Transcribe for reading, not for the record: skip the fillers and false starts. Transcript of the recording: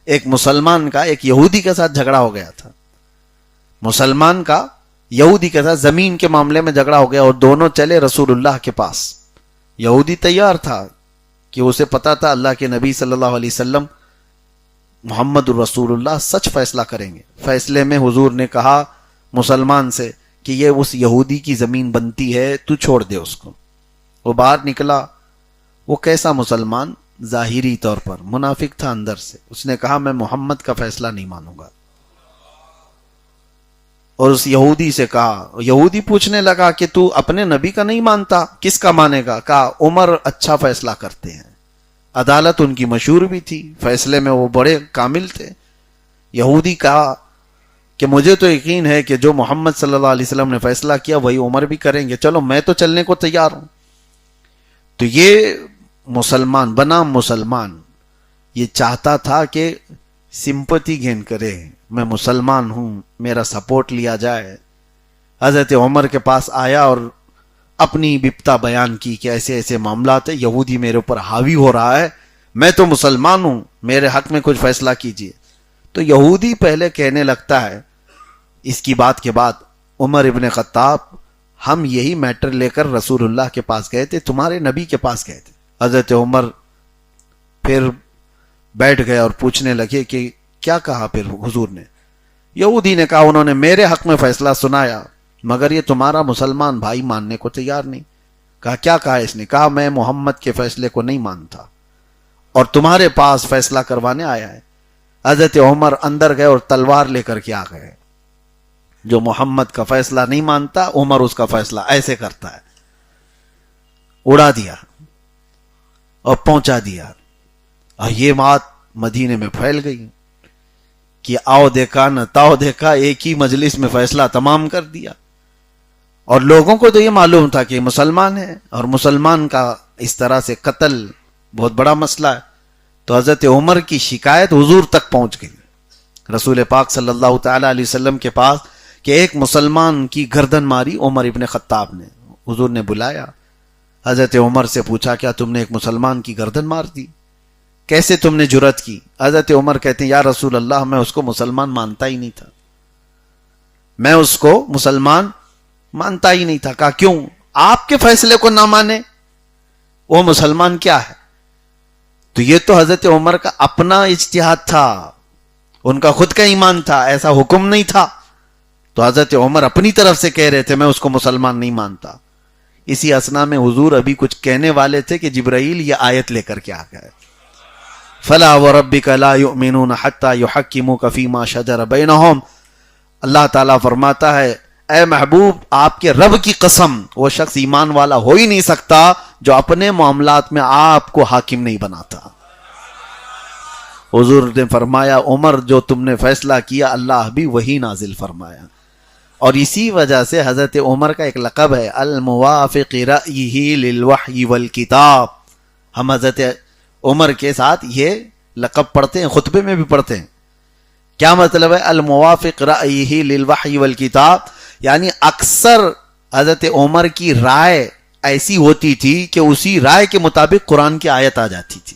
ایک مسلمان کا ایک یہودی کے ساتھ جھگڑا ہو گیا تھا. مسلمان کا یہودی کے ساتھ زمین کے معاملے میں جھگڑا ہو گیا اور دونوں چلے رسول اللہ کے پاس. یہودی تیار تھا کہ اسے پتا تھا اللہ کے نبی صلی اللہ علیہ وسلم محمد الرسول اللہ سچ فیصلہ کریں گے. فیصلے میں حضور نے کہا مسلمان سے کہ یہ اس یہودی کی زمین بنتی ہے, تو چھوڑ دے اس کو. وہ باہر نکلا. وہ کیسا مسلمان؟ ظاہری طور پر منافق تھا اندر سے. اس نے کہا میں محمد کا فیصلہ نہیں مانوں گا. اور اس یہودی سے کہا, یہودی پوچھنے لگا کہ تو اپنے نبی کا نہیں مانتا, کس کا مانے گا؟ کہا عمر اچھا فیصلہ کرتے ہیں. عدالت ان کی مشہور بھی تھی, فیصلے میں وہ بڑے کامل تھے. یہودی کہا کہ مجھے تو یقین ہے کہ جو محمد صلی اللہ علیہ وسلم نے فیصلہ کیا وہی عمر بھی کریں گے, چلو میں تو چلنے کو تیار ہوں. تو یہ مسلمان بنام مسلمان یہ چاہتا تھا کہ سمپتی گین کرے, میں مسلمان ہوں, میرا سپورٹ لیا جائے. حضرت عمر کے پاس آیا اور اپنی بپتا بیان کی کہ ایسے ایسے معاملات ہیں, یہودی میرے اوپر حاوی ہو رہا ہے, میں تو مسلمان ہوں, میرے حق میں کچھ فیصلہ کیجیے. تو یہودی پہلے کہنے لگتا ہے اس کی بات کے بعد, عمر ابن خطاب ہم یہی میٹر لے کر رسول اللہ کے پاس گئے تھے, تمہارے نبی کے پاس گئے تھے. حضرت عمر پھر بیٹھ گئے اور پوچھنے لگے کہ کیا کہا پھر حضور نے؟ یہودی نے کہا انہوں نے میرے حق میں فیصلہ سنایا مگر یہ تمہارا مسلمان بھائی ماننے کو تیار نہیں. کہا کیا کہا اس نے؟ کہا میں محمد کے فیصلے کو نہیں مانتا اور تمہارے پاس فیصلہ کروانے آیا ہے. حضرت عمر اندر گئے اور تلوار لے کر کے آ گئے. جو محمد کا فیصلہ نہیں مانتا عمر اس کا فیصلہ ایسے کرتا ہے. اڑا دیا اور پہنچا دیا. اور یہ بات مدینے میں پھیل گئی کہ آؤ دیکھا نہ تاؤ دیکھا, ایک ہی مجلس میں فیصلہ تمام کر دیا. اور لوگوں کو تو یہ معلوم تھا کہ مسلمان ہے اور مسلمان کا اس طرح سے قتل بہت بڑا مسئلہ ہے. تو حضرت عمر کی شکایت حضور تک پہنچ گئی, رسول پاک صلی اللہ تعالی علیہ وسلم کے پاس, کہ ایک مسلمان کی گردن ماری عمر ابن خطاب نے. حضور نے بلایا, حضرت عمر سے پوچھا کیا تم نے ایک مسلمان کی گردن مار دی؟ کیسے تم نے جرأت کی؟ حضرت عمر کہتے ہیں یا رسول اللہ میں اس کو مسلمان مانتا ہی نہیں تھا, میں اس کو مسلمان مانتا ہی نہیں تھا. کہا کیوں؟ آپ کے فیصلے کو نہ مانے وہ مسلمان کیا ہے؟ تو یہ تو حضرت عمر کا اپنا اجتہاد تھا, ان کا خود کا ایمان تھا, ایسا حکم نہیں تھا. تو حضرت عمر اپنی طرف سے کہہ رہے تھے میں اس کو مسلمان نہیں مانتا. اسی اسنا میں حضور ابھی کچھ کہنے والے تھے کہ جبرائیل یہ آیت لے کر کے آ گئے, فلا وربک لا یؤمنون حتی یحکموک فیما شجر بینہم. اللہ تعالیٰ فرماتا ہے اے محبوب آپ کے رب کی قسم وہ شخص ایمان والا ہو ہی نہیں سکتا جو اپنے معاملات میں آپ کو حاکم نہیں بناتا. حضور نے فرمایا عمر جو تم نے فیصلہ کیا اللہ بھی وہی نازل فرمایا. اور اسی وجہ سے حضرت عمر کا ایک لقب ہے الموافق رأیہ للوحی والکتاب. ہم حضرت عمر کے ساتھ یہ لقب پڑھتے ہیں, خطبے میں بھی پڑھتے ہیں. کیا مطلب ہے الموافق رأیہ للوحی والکتاب؟ یعنی اکثر حضرت عمر کی رائے ایسی ہوتی تھی کہ اسی رائے کے مطابق قرآن کی آیت آ جاتی تھی.